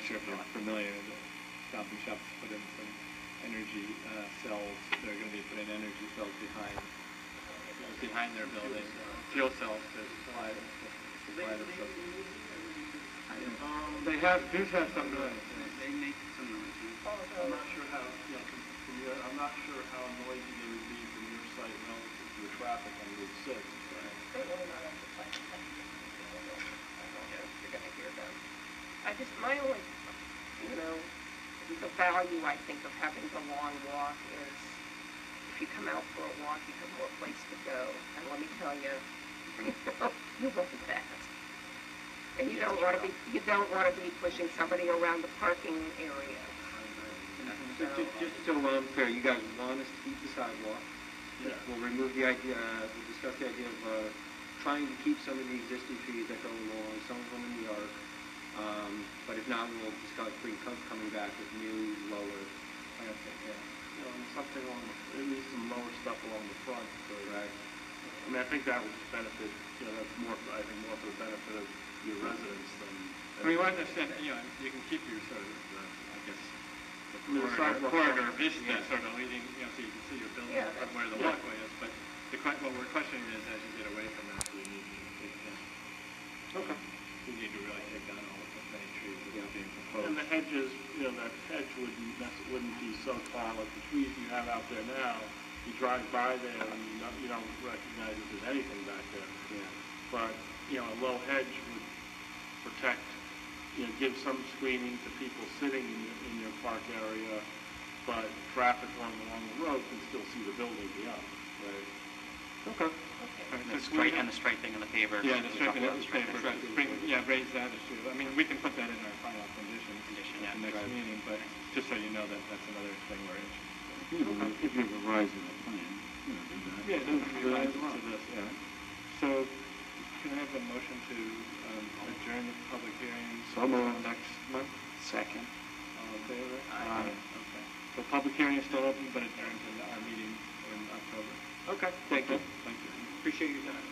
not sure if you're familiar, the Stop and Shop's put in some energy cells. They're going to be putting energy cells behind their building, fuel cells to supply themselves. They do have some noise. They make some noise. I'm not sure how, I'm not sure how noisy they would be from your site relative to the traffic on Route 6. They're really not at the site. I don't know if you're going to hear them. My only, the value I think of having the long walk is if you come out for a walk, you have more place to go. And let me tell you, you run fast. And you don't want to be pushing somebody around the parking area. So just so I'm clear, you guys want us to keep the sidewalk. Yeah. We'll remove the idea, we'll discuss the idea of trying to keep some of the existing trees that go along, some of them in the arc. But if not, we'll discuss coming back with new, lower planting. Something maybe some lower stuff along the front. So right. I mean, I think that would benefit, that's more for the benefit of your residents than... I mean, I understand, you can keep your sort of, corridor vista sort of leading, so you can see your building from where the walkway is, but what we're questioning is as you get away from that, we need to take down. Okay. We need to really take down all of the many trees that are being proposed. And the hedges, that hedge wouldn't be so tall like the trees you have out there now. You drive by there and you don't recognize if there's anything back there. Yeah. But, a low hedge would protect, give some screening to people sitting in your park area, but traffic along the road can still see the building beyond. Right. Okay. And the striping and the paver. Yeah, the striping of the paver. Raise that issue. I mean, we can put that in our final conditions at the next meeting, but just so you know that that's another thing we're interested in. If you revise the plan, do that. Yeah, it doesn't relate to this, So, can I have a motion to adjourn the public hearings next month? Second. All in favor? Aye. Okay. So public hearing is still open, but adjourned to our meeting in October. Okay, thank you. Thank you. Appreciate your time.